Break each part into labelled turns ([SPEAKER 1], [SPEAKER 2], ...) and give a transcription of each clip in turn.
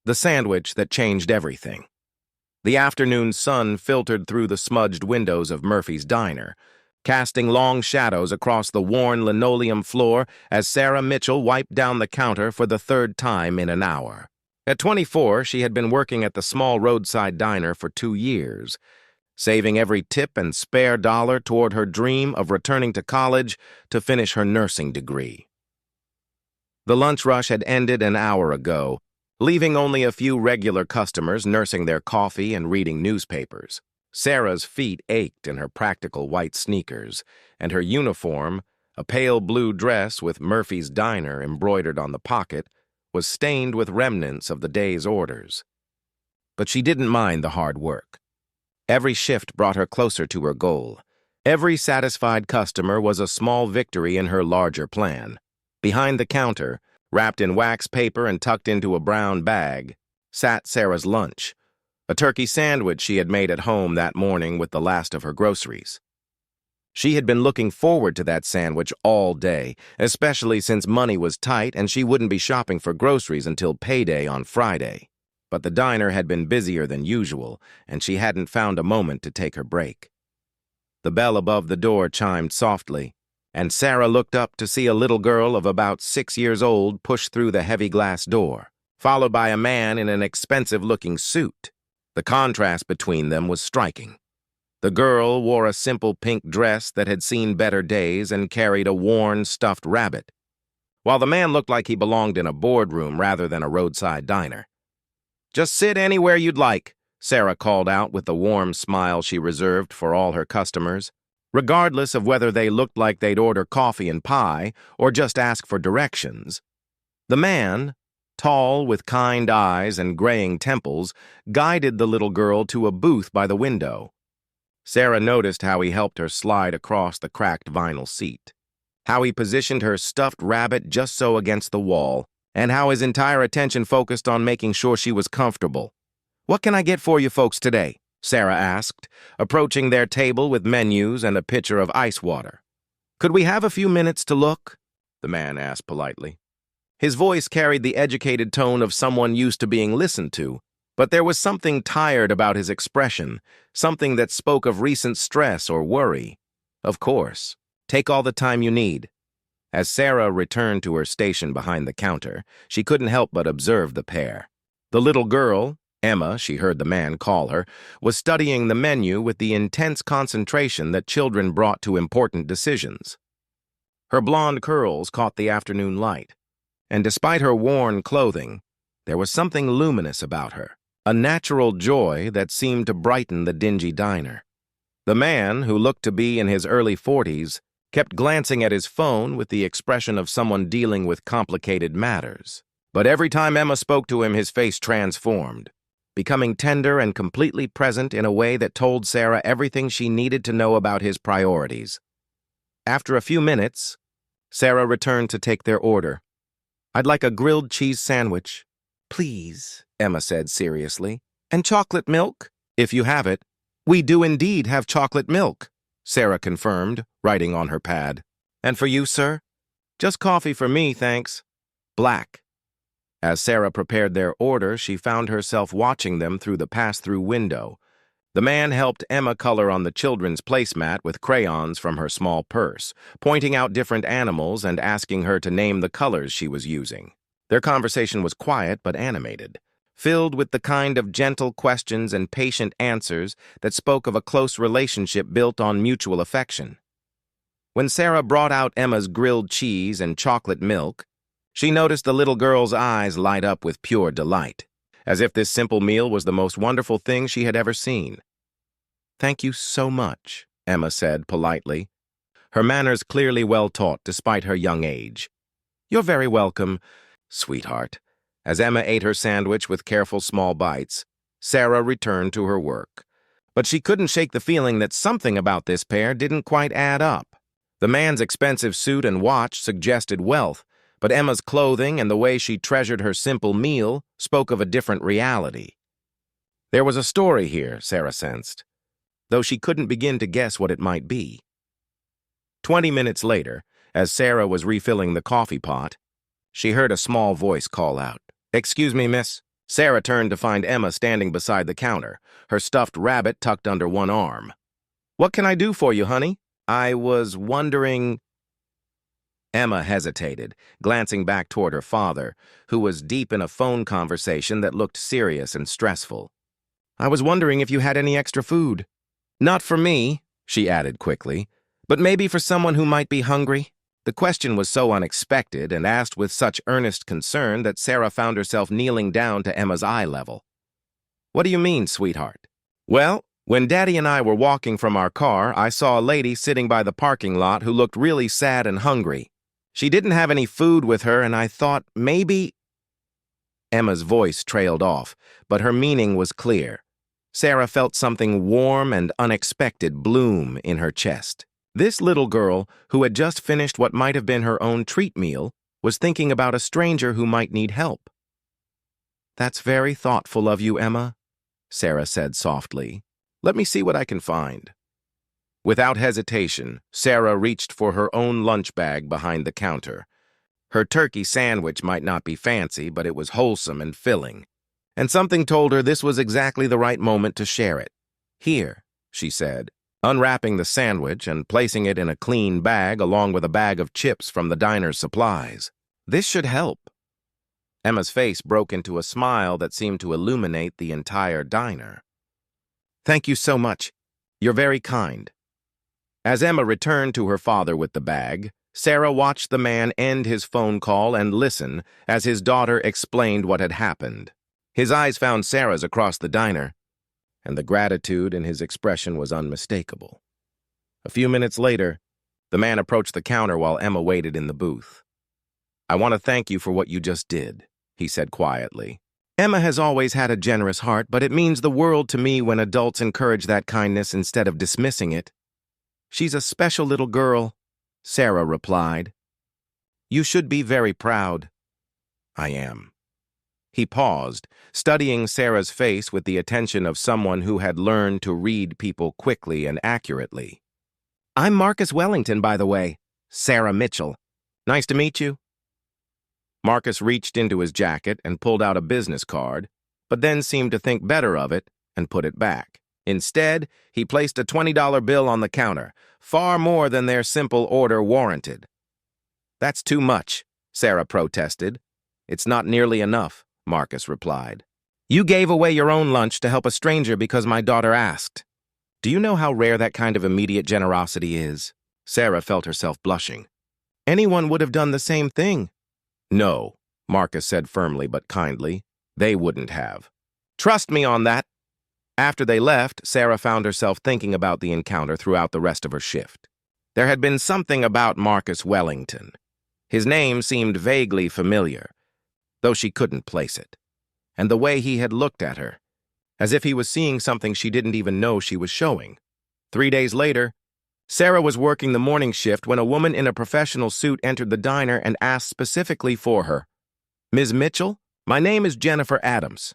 [SPEAKER 1] the sandwich that changed everything. The afternoon sun filtered through the smudged windows of Murphy's diner, casting long shadows across the worn linoleum floor as Sarah Mitchell wiped down the counter for the third time in an hour. At 24, she had been working at the small roadside diner for 2 years, saving every tip and spare dollar toward her dream of returning to college to finish her nursing degree. The lunch rush had ended an hour ago, leaving only a few regular customers nursing their coffee and reading newspapers. Sarah's feet ached in her practical white sneakers, and her uniform, a pale blue dress with Murphy's Diner embroidered on the pocket, was stained with remnants of the day's orders. But she didn't mind the hard work. Every shift brought her closer to her goal. Every satisfied customer was a small victory in her larger plan. Behind the counter, wrapped in wax paper and tucked into a brown bag, sat Sarah's lunch, a turkey sandwich she had made at home that morning with the last of her groceries. She had been looking forward to that sandwich all day, especially since money was tight and she wouldn't be shopping for groceries until payday on Friday. But the diner had been busier than usual, and she hadn't found a moment to take her break. The bell above the door chimed softly, and Sarah looked up to see a little girl of about 6 years old push through the heavy glass door, followed by a man in an expensive-looking suit. The contrast between them was striking. The girl wore a simple pink dress that had seen better days and carried a worn, stuffed rabbit, while the man looked like he belonged in a boardroom rather than a roadside diner. "Just sit anywhere you'd like," Sarah called out with the warm smile she reserved for all her customers, regardless of whether they looked like they'd order coffee and pie or just ask for directions. The man, tall with kind eyes and graying temples, guided the little girl to a booth by the window. Sarah noticed how he helped her slide across the cracked vinyl seat, how he positioned her stuffed rabbit just so against the wall, and how his entire attention focused on making sure she was comfortable. "What can I get for you folks today?" Sarah asked, approaching their table with menus and a pitcher of ice water. "Could we have a few minutes to look?" the man asked politely. His voice carried the educated tone of someone used to being listened to, but there was something tired about his expression, something that spoke of recent stress or worry. "Of course. Take all the time you need." As Sarah returned to her station behind the counter, she couldn't help but observe the pair. The little girl, Emma, she heard the man call her, was studying the menu with the intense concentration that children brought to important decisions. Her blonde curls caught the afternoon light, and despite her worn clothing, there was something luminous about her, a natural joy that seemed to brighten the dingy diner. The man, who looked to be in his early 40s, kept glancing at his phone with the expression of someone dealing with complicated matters. But every time Emma spoke to him, his face transformed, becoming tender and completely present in a way that told Sarah everything she needed to know about his priorities. After a few minutes, Sarah returned to take their order. "I'd like a grilled cheese sandwich." "Please," Emma said seriously. "And chocolate milk?" "If you have it." "We do indeed have chocolate milk," Sarah confirmed, writing on her pad. "And for you, sir?" "Just coffee for me, thanks." "Black." As Sarah prepared their order, she found herself watching them through the pass-through window. The man helped Emma color on the children's placemat with crayons from her small purse, pointing out different animals and asking her to name the colors she was using. Their conversation was quiet but animated, filled with the kind of gentle questions and patient answers that spoke of a close relationship built on mutual affection. When Sarah brought out Emma's grilled cheese and chocolate milk, she noticed the little girl's eyes light up with pure delight, as if this simple meal was the most wonderful thing she had ever seen. "Thank you so much," Emma said politely, her manners clearly well taught despite her young age. "You're very welcome, sweetheart." As Emma ate her sandwich with careful small bites, Sarah returned to her work. But she couldn't shake the feeling that something about this pair didn't quite add up. The man's expensive suit and watch suggested wealth, but Emma's clothing and the way she treasured her simple meal spoke of a different reality. There was a story here, Sarah sensed, though she couldn't begin to guess what it might be. 20 minutes later, as Sarah was refilling the coffee pot, she heard a small voice call out, "Excuse me, miss." Sarah turned to find Emma standing beside the counter, her stuffed rabbit tucked under one arm. "What can I do for you, honey? I was wondering—" Emma hesitated, glancing back toward her father, who was deep in a phone conversation that looked serious and stressful. "I was wondering if you had any extra food." "Not for me," she added quickly, "but maybe for someone who might be hungry." The question was so unexpected and asked with such earnest concern that Sarah found herself kneeling down to Emma's eye level. "What do you mean, sweetheart?" "Well, when Daddy and I were walking from our car, I saw a lady sitting by the parking lot who looked really sad and hungry. She didn't have any food with her, and I thought maybe—" Emma's voice trailed off, but her meaning was clear. Sarah felt something warm and unexpected bloom in her chest. This little girl, who had just finished what might have been her own treat meal, was thinking about a stranger who might need help. "That's very thoughtful of you, Emma," Sarah said softly. "Let me see what I can find." Without hesitation, Sarah reached for her own lunch bag behind the counter. Her turkey sandwich might not be fancy, but it was wholesome and filling. And something told her this was exactly the right moment to share it. "Here," she said, unwrapping the sandwich and placing it in a clean bag along with a bag of chips from the diner's supplies. "This should help." Emma's face broke into a smile that seemed to illuminate the entire diner. "Thank you so much. You're very kind." As Emma returned to her father with the bag, Sarah watched the man end his phone call and listen as his daughter explained what had happened. His eyes found Sarah's across the diner, and the gratitude in his expression was unmistakable. A few minutes later, the man approached the counter while Emma waited in the booth. "I want to thank you for what you just did," he said quietly. "Emma has always had a generous heart, but it means the world to me when adults encourage that kindness instead of dismissing it." "She's a special little girl," Sarah replied. "You should be very proud." "I am." He paused, studying Sarah's face with the attention of someone who had learned to read people quickly and accurately. "I'm Marcus Wellington, by the way. Sarah Mitchell. Nice to meet you." Marcus reached into his jacket and pulled out a business card, but then seemed to think better of it and put it back. Instead, he placed a $20 bill on the counter, far more than their simple order warranted. "That's too much," Sarah protested. "It's not nearly enough," Marcus replied. "You gave away your own lunch to help a stranger because my daughter asked. Do you know how rare that kind of immediate generosity is?" Sarah felt herself blushing. "Anyone would have done the same thing." "No," Marcus said firmly but kindly. "They wouldn't have. Trust me on that." After they left, Sarah found herself thinking about the encounter throughout the rest of her shift. There had been something about Marcus Wellington. His name seemed vaguely familiar, though she couldn't place it. And the way he had looked at her, as if he was seeing something she didn't even know she was showing. 3 days later, Sarah was working the morning shift when a woman in a professional suit entered the diner and asked specifically for her. "Ms. Mitchell, my name is Jennifer Adams.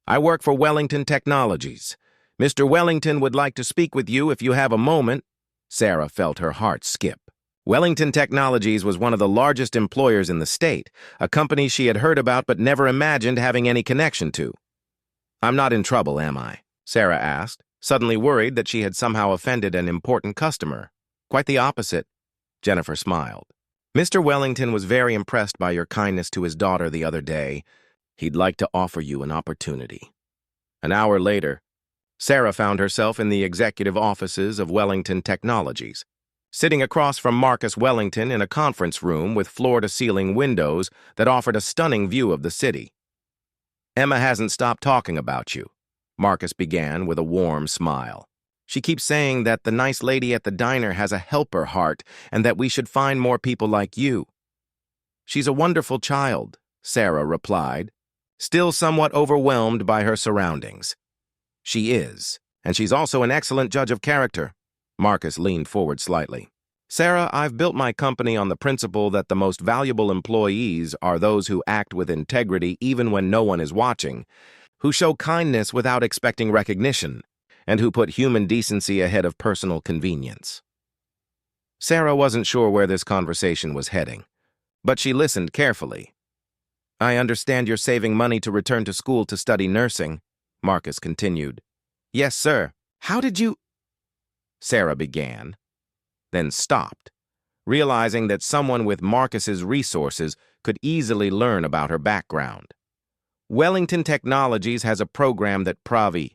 [SPEAKER 1] I work for Wellington Technologies. Mr. Wellington would like to speak with you if you have a moment." Sarah felt her heart skip. Wellington Technologies was one of the largest employers in the state, a company she had heard about but never imagined having any connection to. "I'm not in trouble, am I?" Sarah asked, suddenly worried that she had somehow offended an important customer. "Quite the opposite," Jennifer smiled. "Mr. Wellington was very impressed by your kindness to his daughter the other day. He'd like to offer you an opportunity." An hour later, Sarah found herself in the executive offices of Wellington Technologies, sitting across from Marcus Wellington in a conference room with floor-to-ceiling windows that offered a stunning view of the city. "Emma hasn't stopped talking about you," Marcus began with a warm smile. "She keeps saying that the nice lady at the diner has a helper heart and that we should find more people like you." "She's a wonderful child," Sarah replied, still somewhat overwhelmed by her surroundings. "She is, and she's also an excellent judge of character." Marcus leaned forward slightly. "Sarah, I've built my company on the principle that the most valuable employees are those who act with integrity even when no one is watching, who show kindness without expecting recognition, and who put human decency ahead of personal convenience." Sarah wasn't sure where this conversation was heading, but she listened carefully. I understand you're saving money to return to school to study nursing, Marcus continued. Yes, sir. How did you... Sarah began, then stopped, realizing that someone with Marcus's resources could easily learn about her background. Wellington Technologies has a program that Pravi